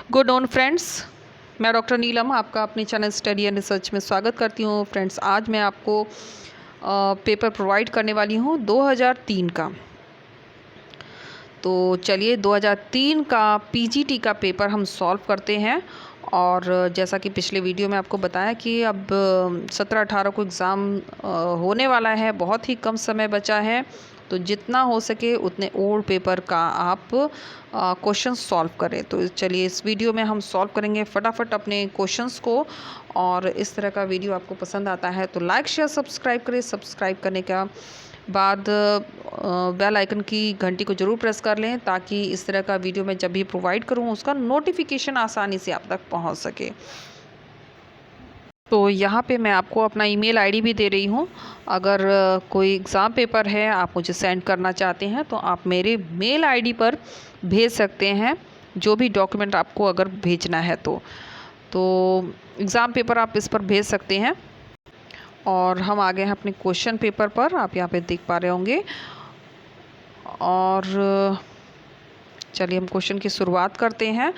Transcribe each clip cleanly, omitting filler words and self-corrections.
Good on friends, मैं doctor नीलम आपका अपने चैनल स्टडी एंड रिसर्च में स्वागत करती हूँ। फ्रेंड्स, आज मैं आपको पेपर प्रोवाइड करने वाली हूँ 2003 का। तो चलिए 2003 का पीजीटी का पेपर हम सॉल्व करते हैं। और जैसा कि पिछले वीडियो में आपको बताया कि अब 17-18 को एग्ज़ाम होने वाला है, बहुत ही कम समय बचा है। तो जितना हो सके उतने ओल्ड पेपर का आप क्वेश्चन सॉल्व करें। तो चलिए इस वीडियो में हम सॉल्व करेंगे फटाफट अपने क्वेश्चंस को। और इस तरह का वीडियो आपको पसंद आता है तो लाइक शेयर सब्सक्राइब करें। सब्सक्राइब करने का बाद बेल आइकन की घंटी को ज़रूर प्रेस कर लें ताकि इस तरह का वीडियो मैं जब भी प्रोवाइड करूँ उसका नोटिफिकेशन आसानी से आप तक पहुँच सके। तो यहाँ पे मैं आपको अपना ईमेल आईडी भी दे रही हूँ। अगर कोई एग्ज़ाम पेपर है आप मुझे सेंड करना चाहते हैं तो आप मेरे मेल आईडी पर भेज सकते हैं, जो भी डॉक्यूमेंट आपको अगर भेजना है तो एग्ज़ाम पेपर आप इस पर भेज सकते हैं। और हम आ गए हैं अपने क्वेश्चन पेपर पर, आप यहाँ पे देख पा रहे होंगे। और चलिए हम क्वेश्चन की शुरुआत करते हैं।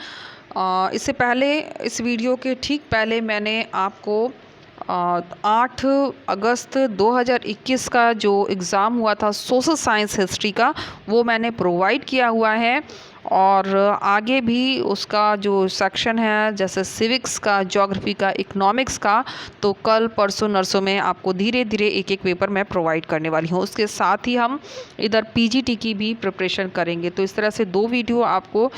इससे पहले, इस वीडियो के ठीक पहले मैंने आपको 8 अगस्त 2021 का जो एग्ज़ाम हुआ था सोशल साइंस हिस्ट्री का, वो मैंने प्रोवाइड किया हुआ है। और आगे भी उसका जो सेक्शन है जैसे सिविक्स का, ज्योग्राफी का, इकोनॉमिक्स का, तो कल परसों नरसों में आपको धीरे धीरे एक एक पेपर मैं प्रोवाइड करने वाली हूँ। उसके साथ ही हम इधर पीजीटी की भी प्रिपरेशन करेंगे। तो इस तरह से 2 वीडियो आपको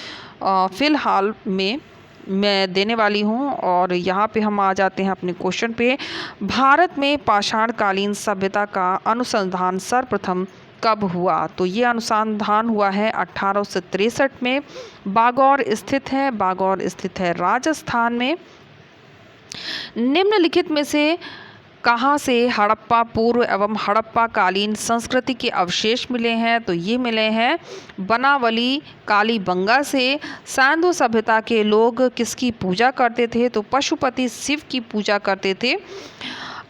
फ़िलहाल में मैं देने वाली हूँ। और यहाँ पे हम आ जाते हैं अपने क्वेश्चन पे। भारत में पाषाणकालीन सभ्यता का अनुसंधान सर्वप्रथम कब हुआ? तो ये अनुसंधान हुआ है 1863 में। बागौर स्थित है राजस्थान में। निम्नलिखित में से कहाँ से हड़प्पा पूर्व एवं हड़प्पा कालीन संस्कृति के अवशेष मिले हैं? तो ये मिले हैं बनावली कालीबंगा से। सैंधव सभ्यता के लोग किसकी पूजा करते थे? तो पशुपति शिव की पूजा करते थे।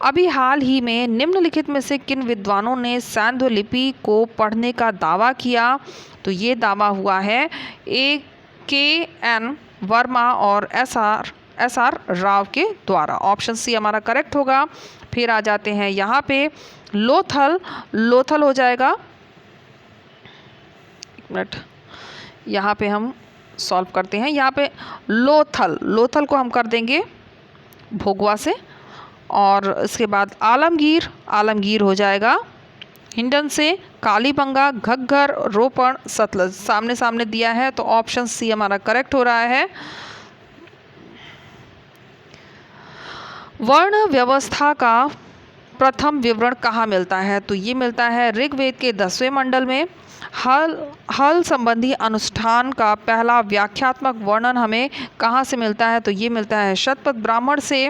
अभी हाल ही में निम्नलिखित में से किन विद्वानों ने सैंधव लिपि को पढ़ने का दावा किया? तो ये दावा हुआ है A.K.N. वर्मा और एस आर राव के द्वारा। ऑप्शन सी हमारा करेक्ट होगा। फिर आ जाते हैं यहाँ पे लोथल हो जाएगा। एक मिनट, यहाँ पे हम सॉल्व करते हैं। यहाँ पे लोथल को हम कर देंगे भोगवा से। और इसके बाद आलमगीर हो जाएगा हिंडन से। कालीबंगा, घग्गर, रोपण, सतलज सामने सामने दिया है तो ऑप्शन सी हमारा करेक्ट हो रहा है। वर्ण व्यवस्था का प्रथम विवरण कहाँ मिलता है? तो ये मिलता है ऋग्वेद के 10वें मंडल में। हल संबंधी अनुष्ठान का पहला व्याख्यात्मक वर्णन हमें कहाँ से मिलता है? तो ये मिलता है शतपथ ब्राह्मण से।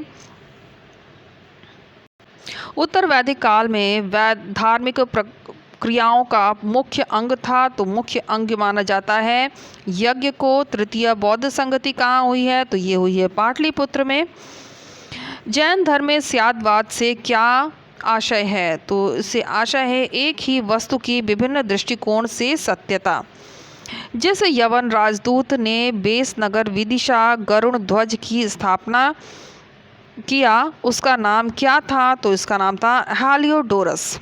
उत्तर वैदिक काल में धार्मिक क्रियाओं का मुख्य अंग था, तो मुख्य अंग माना जाता है यज्ञ को। तृतीय बौद्ध संगति कहाँ हुई है? तो ये हुई है पाटलिपुत्र में। जैन धर्म में स्यादवाद से क्या आशय है? तो इससे आशय है एक ही वस्तु की विभिन्न दृष्टिकोण से सत्यता। जिस यवन राजदूत ने बेसनगर विदिशा गरुड़ ध्वज की स्थापना किया उसका नाम क्या था? तो इसका नाम था हेलियोडोरस।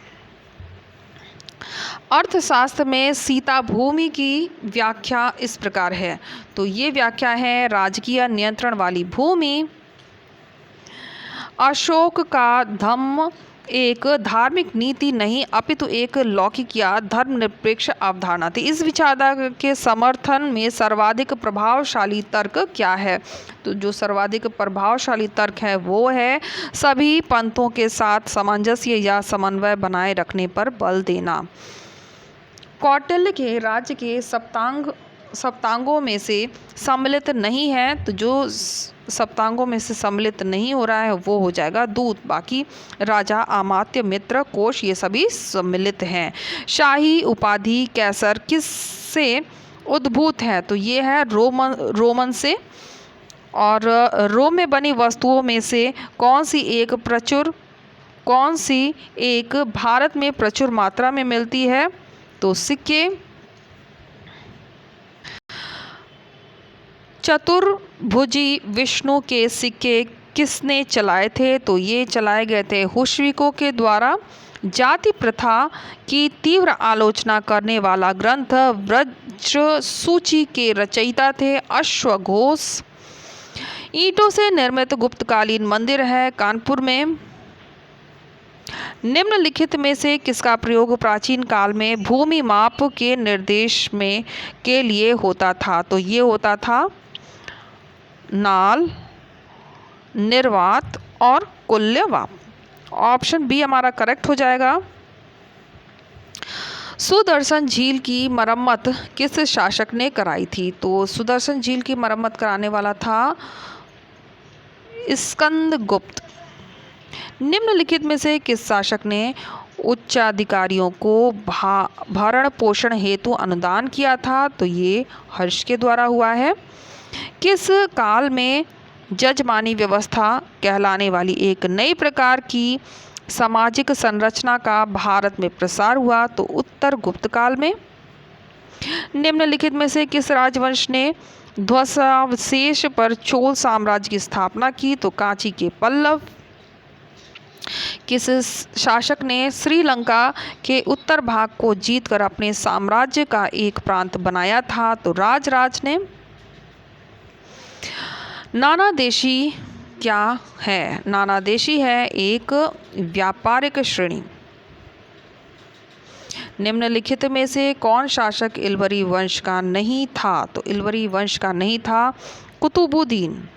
अर्थशास्त्र में सीता भूमि की व्याख्या इस प्रकार है। तो ये व्याख्या है राजकीय नियंत्रण वाली भूमि। अशोक का धम्म एक धार्मिक नीति नहीं अपितु एक लौकिक या धर्मनिरपेक्ष अवधारणा थी। इस विचारधारा के समर्थन में सर्वाधिक प्रभावशाली तर्क क्या है? तो जो सर्वाधिक प्रभावशाली तर्क है वो है सभी पंथों के साथ सामंजस्य या समन्वय बनाए रखने पर बल देना। कौटिल्य के राज्य के सप्तांगों में से सम्मिलित नहीं है, तो जो सप्तांगों में से सम्मिलित नहीं हो रहा है वो हो जाएगा दूत। बाकी राजा, अमात्य, मित्र, कोश ये सभी सम्मिलित हैं। शाही उपाधि कैसर किससे उद्भूत है? तो ये है रोमन से। और रोम में बनी वस्तुओं में से कौन सी एक भारत में प्रचुर मात्रा में मिलती है? तो सिक्के। चतुर्भुजी विष्णु के सिक्के किसने चलाए थे? तो ये चलाए गए थे हुशविकों के द्वारा। जाति प्रथा की तीव्र आलोचना करने वाला ग्रंथ व्रज सूची के रचयिता थे अश्वघोष। ईंटों से निर्मित गुप्तकालीन मंदिर है कानपुर में। निम्नलिखित में से किसका प्रयोग प्राचीन काल में भूमि माप के निर्देश में के लिए होता था? तो ये होता था नाल, निर्वात और कुल्यवाप। ऑप्शन बी हमारा करेक्ट हो जाएगा। सुदर्शन झील की मरम्मत किस शासक ने कराई थी? तो सुदर्शन झील की मरम्मत कराने वाला था स्कंदगुप्त। निम्नलिखित में से किस शासक ने उच्चाधिकारियों को भरण पोषण हेतु अनुदान किया था? तो ये हर्ष के द्वारा हुआ है। किस काल में जजमानी व्यवस्था कहलाने वाली एक नई प्रकार की सामाजिक संरचना का भारत में प्रसार हुआ? तो उत्तर गुप्त काल में। निम्नलिखित में से किस राजवंश ने ध्वजावशेष पर चोल साम्राज्य की स्थापना की? तो कांची के पल्लव। किस शासक ने श्रीलंका के उत्तर भाग को जीतकर अपने साम्राज्य का एक प्रांत बनाया था? तो राजराज ने। नानादेशी क्या है? नानादेशी है एक व्यापारिक श्रेणी। निम्नलिखित में से कौन शासक इल्वरी वंश का नहीं था? तो इल्वरी वंश का नहीं था कुतुबुद्दीन।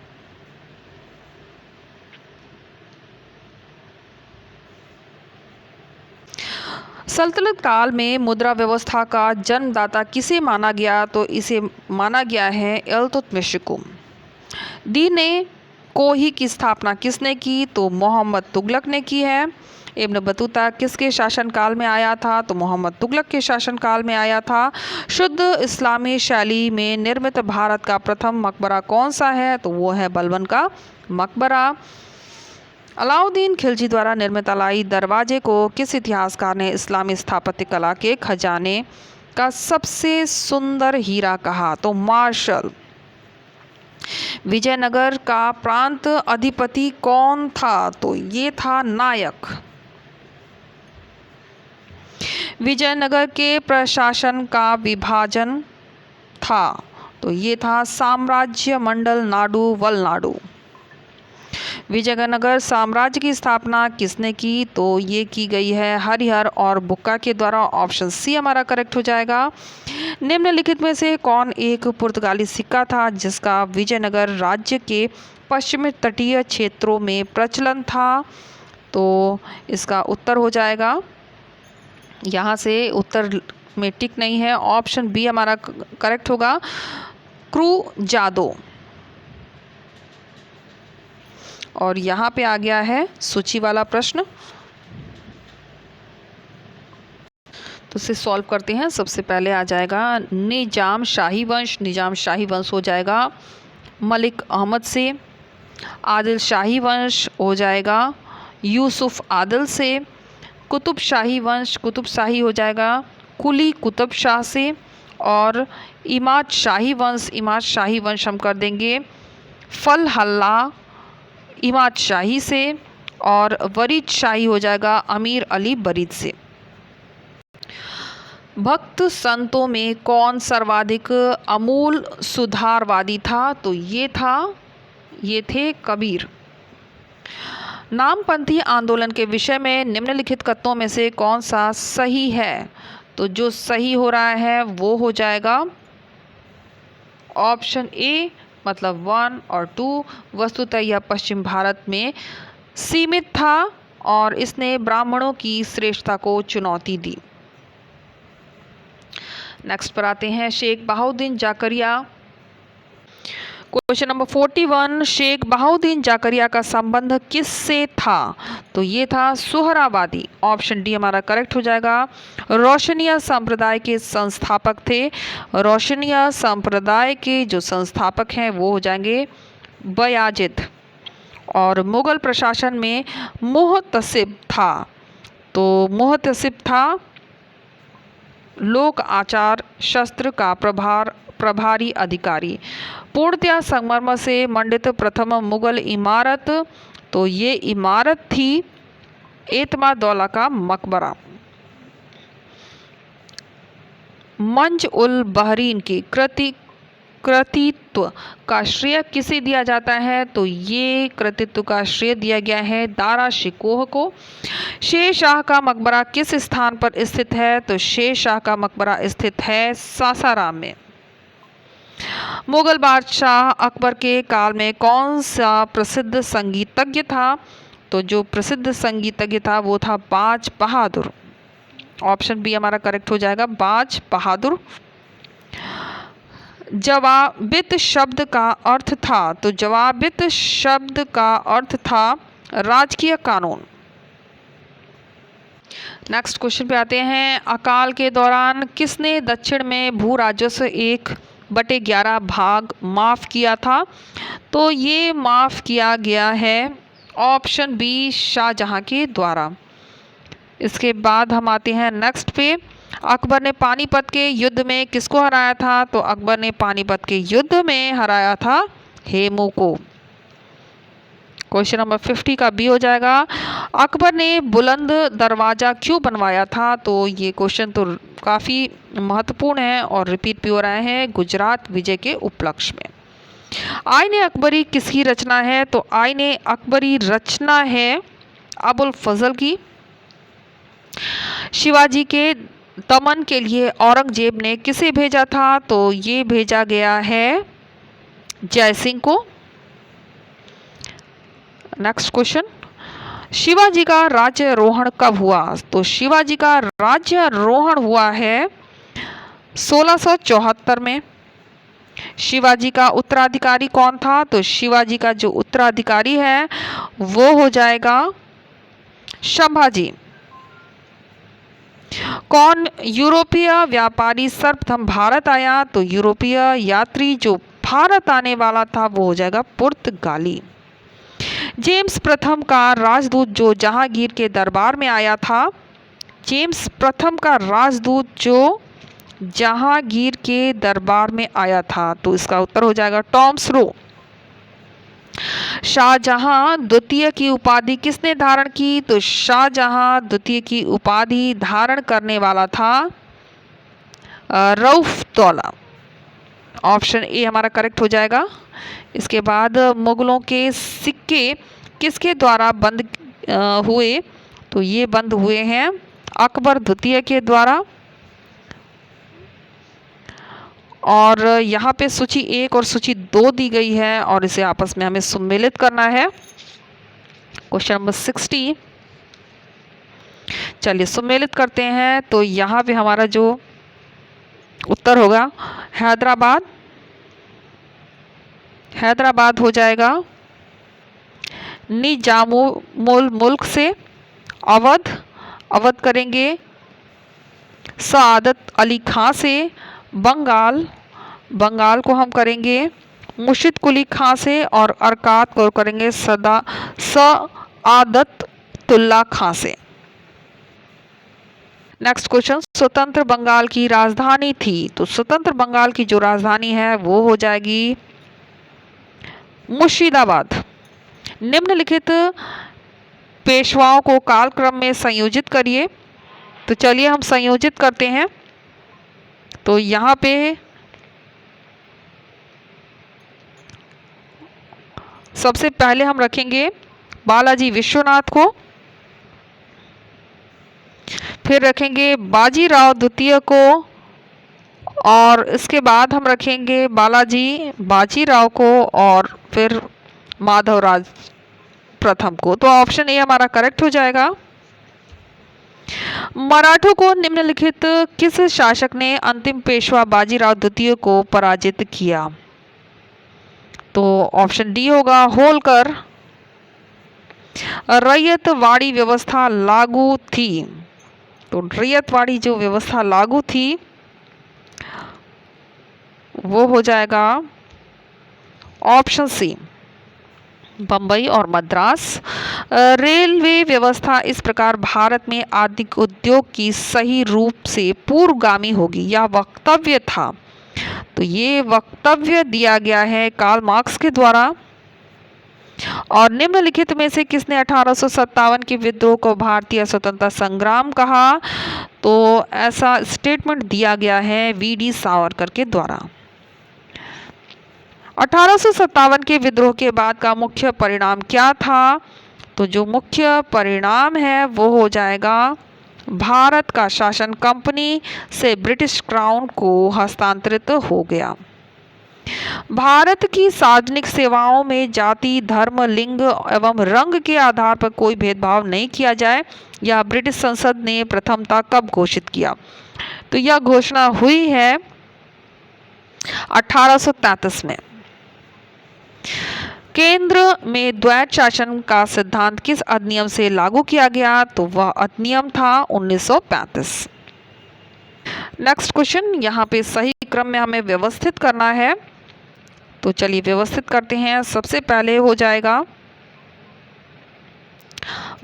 सल्तनत काल में मुद्रा व्यवस्था का जन्मदाता किसे माना गया? तो इसे माना गया है इल्तुतमिश को। दीन कोही की स्थापना किसने की? तो मोहम्मद तुगलक ने की है। इब्न बतूता किसके शासनकाल में आया था? तो मोहम्मद तुगलक के शासनकाल में आया था। शुद्ध इस्लामी शैली में निर्मित भारत का प्रथम मकबरा कौन सा है? तो वो है बलबन का मकबरा। अलाउद्दीन खिलजी द्वारा निर्मित अलाई दरवाजे को किस इतिहासकार ने इस्लामी स्थापत्य कला के खजाने का सबसे सुंदर हीरा कहा? तो मार्शल। विजयनगर का प्रांत अधिपति कौन था? तो ये था नायक। विजयनगर के प्रशासन का विभाजन था? तो ये था साम्राज्य मंडल नाडु वलनाडु। विजयनगर साम्राज्य की स्थापना किसने की? तो ये की गई है हरिहर और बुक्का के द्वारा। ऑप्शन सी हमारा करेक्ट हो जाएगा। निम्नलिखित में से कौन एक पुर्तगाली सिक्का था जिसका विजयनगर राज्य के पश्चिमी तटीय क्षेत्रों में प्रचलन था? तो इसका उत्तर हो जाएगा, यहाँ से उत्तर में टिक नहीं है, ऑप्शन बी हमारा करेक्ट होगा, क्रूजादो। और यहाँ पे आ गया है सूची वाला प्रश्न, तो इसे सॉल्व करते हैं। सबसे पहले आ जाएगा निजाम शाही वंश। निजाम शाही वंश हो जाएगा मलिक अहमद से। आदिल शाही वंश हो जाएगा यूसुफ आदिल से। कुतुब शाही वंश, कुतुब शाही हो जाएगा कुली कुतुब शाह से। और इमाद शाही वंश, इमाद शाही वंश हम कर देंगे फल हल्ला इमाद शाही से। और वरीद शाही हो जाएगा अमीर अली बरीद से। भक्त संतों में कौन सर्वाधिक अमूल सुधारवादी था? तो ये थे कबीर। नामपंथी आंदोलन के विषय में निम्नलिखित कथनों में से कौन सा सही है? तो जो सही हो रहा है वो हो जाएगा ऑप्शन ए, मतलब 1 और 2। वस्तुतः यह पश्चिम भारत में सीमित था और इसने ब्राह्मणों की श्रेष्ठता को चुनौती दी। नेक्स्ट पर आते हैं शेख बहाउद्दीन जाकरिया। क्वेश्चन नंबर 41, शेख बहाउद्दीन जाकरिया का संबंध किससे था? तो ये था सुहरावादी। ऑप्शन डी हमारा करेक्ट हो जाएगा। रोशनिया संप्रदाय के संस्थापक थे। रोशनिया संप्रदाय के जो संस्थापक हैं वो हो जाएंगे बयाजिद। और मुगल प्रशासन में मुहतसिब था। तो मुहतसिब था लोक आचार शस्त्र का प्रभारी अधिकारी। पूर्णतया संगमरमर से मंडित प्रथम मुगल इमारत, तो ये इमारत थी एतमादौला का मकबरा। मंज उल बहरीन की कृतित्व का श्रेय किसे दिया जाता है? तो ये कृतित्व का श्रेय दिया गया है दारा शिकोह को। शेर शाह का मकबरा किस स्थान पर स्थित है? तो शेर शाह का मकबरा स्थित है सासाराम में। मुगल बादशाह अकबर के काल में कौन सा प्रसिद्ध संगीतज्ञ था? तो जो प्रसिद्ध संगीतज्ञ था वो था बाज बहादुर। ऑप्शन बी हमारा करेक्ट हो जाएगा, बाज बहादुर। जवाबित शब्द का अर्थ था? तो जवाबित शब्द का अर्थ था राजकीय कानून। नेक्स्ट क्वेश्चन पे आते हैं। अकाल के दौरान किसने दक्षिण में भू राजस्व 1/11 भाग माफ किया था? तो ये माफ किया गया है ऑप्शन बी शाहजहां के द्वारा। इसके बाद हम आते हैं नेक्स्ट पे। अकबर ने पानीपत के युद्ध में किसको हराया था? तो अकबर ने पानीपत के युद्ध में हराया था हेमू को। क्वेश्चन नंबर 50 का बी हो जाएगा। अकबर ने बुलंद दरवाज़ा क्यों बनवाया था? तो ये क्वेश्चन तो काफ़ी महत्वपूर्ण है और रिपीट भी हो रहा है गुजरात विजय के उपलक्ष्य में। आईने अकबरी किसकी रचना है? तो आईने अकबरी रचना है अबुल फजल की। शिवाजी के दमन के लिए औरंगजेब ने किसे भेजा था? तो ये भेजा गया है जय सिंह को। Next question. शिवाजी का राज्यारोहण कब हुआ? तो शिवाजी का राज्यारोहण हुआ है 1674 में। शिवाजी का उत्तराधिकारी कौन था? तो शिवाजी का जो उत्तराधिकारी है वो हो जाएगा संभाजी। कौन यूरोपीय व्यापारी सर्वप्रथम भारत आया? तो यूरोपीय यात्री जो भारत आने वाला था वो हो जाएगा पुर्तगाली। जेम्स प्रथम का राजदूत जो जहांगीर के दरबार में आया था, जेम्स प्रथम का राजदूत जो जहांगीर के दरबार में आया था, तो इसका उत्तर हो जाएगा टॉमस रो। शाहजहां द्वितीय की उपाधि किसने धारण की? तो शाहजहां द्वितीय की उपाधि धारण करने वाला था रऊफ दौला। ऑप्शन ए हमारा करेक्ट हो जाएगा। इसके बाद मुगलों के सिक्के किसके द्वारा बंद हुए? तो ये बंद हुए हैं अकबर द्वितीय के द्वारा। और यहाँ पे सूची 1 और सूची 2 दी गई है और इसे आपस में हमें सम्मिलित करना है। Question number 60। चलिए सम्मिलित करते हैं। तो यहाँ पे हमारा जो उत्तर होगा हैदराबाद, हैदराबाद हो जाएगा। निजामुल मुल्क से अवध, अवध करेंगे। सआदत अली खां से बंगाल, बंगाल को हम करेंगे मुर्शिद कुली खां से। और अरकात को करेंगे सआदतुल्ला खां से। Next question. स्वतंत्र बंगाल की राजधानी थी? तो स्वतंत्र बंगाल की जो राजधानी है वो हो जाएगी मुर्शिदाबाद। निम्नलिखित पेशवाओं को कालक्रम में संयोजित करिए। तो चलिए हम संयोजित करते हैं। तो यहाँ पे सबसे पहले हम रखेंगे बालाजी विश्वनाथ को, फिर रखेंगे बाजीराव द्वितीय को, और इसके बाद हम रखेंगे बाजीराव को और फिर माधवराज प्रथम को। तो ऑप्शन ए हमारा करेक्ट हो जाएगा। मराठों को निम्नलिखित किस शासक ने अंतिम पेशवा बाजीराव द्वितीय को पराजित किया? तो ऑप्शन डी होगा होलकर। रैयतवाड़ी व्यवस्था लागू थी? तो रैयतवाड़ी जो व्यवस्था लागू थी वो हो जाएगा ऑप्शन सी बम्बई और मद्रास। रेलवे व्यवस्था इस प्रकार भारत में आर्थिक उद्योग की सही रूप से पूर्वगामी होगी, यह वक्तव्य था तो ये वक्तव्य दिया गया है कार्ल मार्क्स के द्वारा। और निम्नलिखित में से किसने 1857 के विद्रोह को भारतीय स्वतंत्रता संग्राम कहा? तो ऐसा स्टेटमेंट दिया गया है वीडी सावरकर के द्वारा। 1857 के विद्रोह के बाद का मुख्य परिणाम क्या था? तो जो मुख्य परिणाम है वो हो जाएगा भारत का शासन कंपनी से ब्रिटिश क्राउन को हस्तांतरित हो गया। भारत की सार्वजनिक सेवाओं में जाति, धर्म, लिंग एवं रंग के आधार पर कोई भेदभाव नहीं किया जाए, यह ब्रिटिश संसद ने प्रथमतः कब घोषित किया? तो यह घोषणा हुई है 1833 में। केंद्र में द्वैत शासन का सिद्धांत किस अधिनियम से लागू किया गया? तो वह अधिनियम था 1935। नेक्स्ट क्वेश्चन, यहाँ पे सही क्रम में हमें व्यवस्थित करना है, तो चलिए व्यवस्थित करते हैं। सबसे पहले हो जाएगा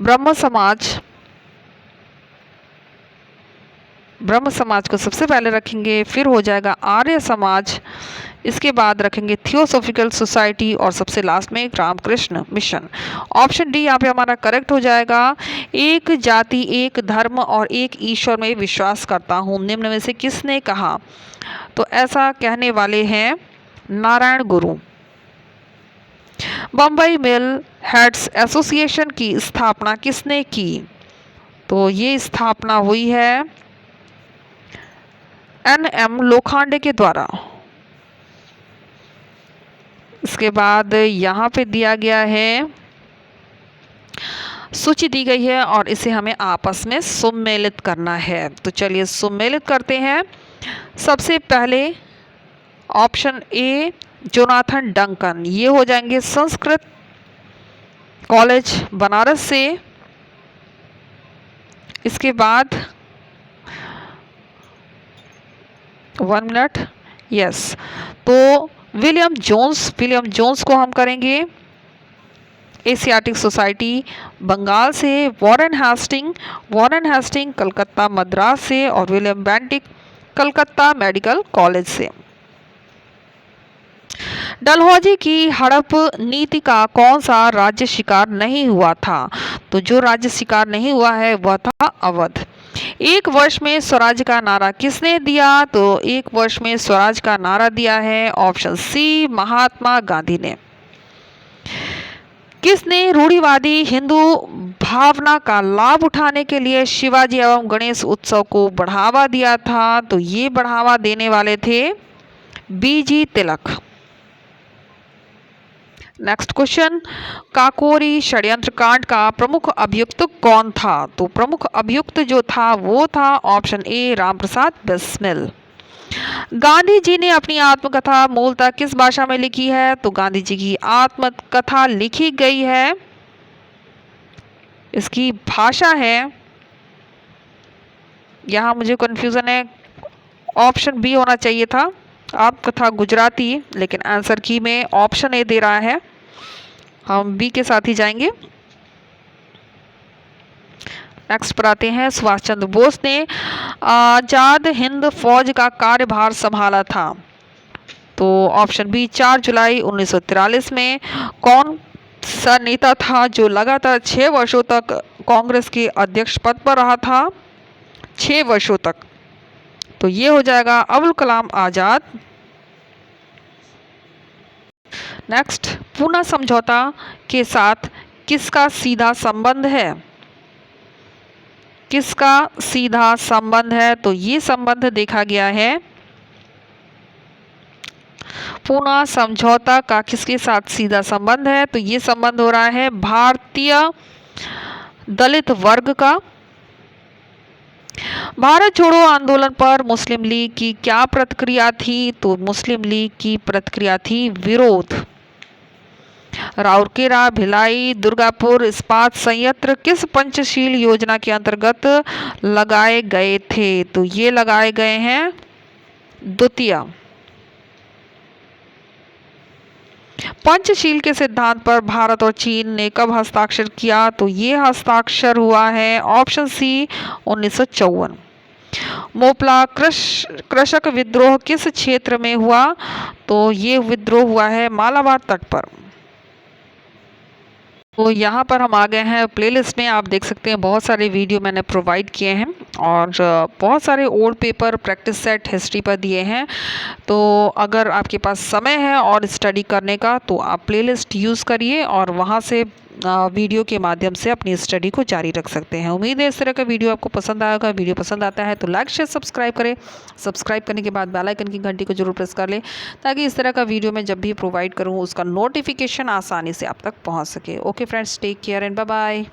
ब्रह्म समाज, ब्रह्म समाज को सबसे पहले रखेंगे, फिर हो जाएगा आर्य समाज, इसके बाद रखेंगे थियोसॉफिकल सोसाइटी और सबसे लास्ट में रामकृष्ण मिशन। ऑप्शन डी यहाँ पे हमारा करेक्ट हो जाएगा। एक जाति, एक धर्म और एक ईश्वर में विश्वास करता हूँ, निम्न में से किसने कहा? तो ऐसा कहने वाले हैं नारायण गुरु। बम्बई मिल हेड्स एसोसिएशन की स्थापना किसने की? तो ये स्थापना हुई है NM लोखंडे के द्वारा। इसके बाद यहाँ पे दिया गया है, सूची दी गई है और इसे हमें आपस में सम्मिलित करना है। तो चलिए सम्मिलित करते हैं। सबसे पहले ऑप्शन ए जोनाथन डंकन, ये हो जाएंगे संस्कृत कॉलेज बनारस से। इसके बाद 1 मिनट, यस, तो विलियम जोन्स को हम करेंगे एशियाटिक सोसाइटी बंगाल से। वॉरेन हेस्टिंग कलकत्ता मद्रास से और William Bentinck Calcutta medical college से। डलहौजी की हड़प नीति का कौन सा राज्य शिकार नहीं हुआ था? तो जो राज्य शिकार नहीं हुआ है वह था अवध। एक वर्ष में स्वराज का नारा किसने दिया? तो एक वर्ष में स्वराज का नारा दिया है ऑप्शन सी महात्मा गांधी ने। किसने रूढ़िवादी हिंदू भावना का लाभ उठाने के लिए शिवाजी एवं गणेश उत्सव को बढ़ावा दिया था? तो ये बढ़ावा देने वाले थे बीजी तिलक। नेक्स्ट क्वेश्चन, काकोरी षड्यंत्र कांड का प्रमुख अभियुक्त कौन था? तो प्रमुख अभियुक्त जो था वो था ऑप्शन ए रामप्रसाद बिस्मिल। गांधी जी ने अपनी आत्मकथा मूलतः किस भाषा में लिखी है? तो गांधी जी की आत्मकथा लिखी गई है, इसकी भाषा है, यहाँ मुझे कंफ्यूजन है, ऑप्शन बी होना चाहिए था, आत्मकथा गुजराती, लेकिन आंसर की में ऑप्शन ए दे रहा है, हम बी के साथ ही जाएंगे। नेक्स्ट पर आते हैं, सुभाष चंद्र बोस ने आजाद हिंद फौज का कार्यभार संभाला था? तो ऑप्शन बी 4 जुलाई 1943 में। कौन सा नेता था जो लगातार 6 वर्षों तक कांग्रेस के अध्यक्ष पद पर रहा था? 6 वर्षों तक। तो ये हो जाएगा अबुल कलाम आजाद। नेक्स्ट, पूना समझौता के साथ किसका सीधा संबंध है? किसका सीधा संबंध है? तो ये संबंध देखा गया है, पूना समझौता का किसके साथ सीधा संबंध है? तो ये संबंध हो रहा है भारतीय दलित वर्ग का। भारत छोड़ो आंदोलन पर मुस्लिम लीग की क्या प्रतिक्रिया थी? तो मुस्लिम लीग की प्रतिक्रिया थी विरोध। राउरकेला, भिलाई, दुर्गापुर इस्पात संयंत्र किस पंचशील योजना के अंतर्गत लगाए गए थे? तो ये लगाए गए हैं द्वितीय। पंचशील के सिद्धांत पर भारत और चीन ने कब हस्ताक्षर किया? तो ये हस्ताक्षर हुआ है ऑप्शन सी 1954। मोपला कृषक विद्रोह किस क्षेत्र में हुआ? तो ये विद्रोह हुआ है मालाबार तट पर। तो यहाँ पर हम आ गए हैं प्लेलिस्ट में। आप देख सकते हैं बहुत सारे वीडियो मैंने प्रोवाइड किए हैं और बहुत सारे old paper practice set history पर दिए हैं। तो अगर आपके पास समय है और स्टडी करने का तो आप प्लेलिस्ट यूज़ करिए और वहाँ से वीडियो के माध्यम से अपनी स्टडी को जारी रख सकते हैं। उम्मीद है इस तरह का वीडियो आपको पसंद आएगा। वीडियो पसंद आता है तो लाइक शेयर सब्सक्राइब करें। सब्सक्राइब करने के बाद बेल आइकन की घंटी को जरूर प्रेस कर लें ताकि इस तरह का वीडियो मैं जब भी प्रोवाइड करूँ उसका नोटिफिकेशन आसानी से आप तक पहुँच सके। Okay friends, take care and bye bye.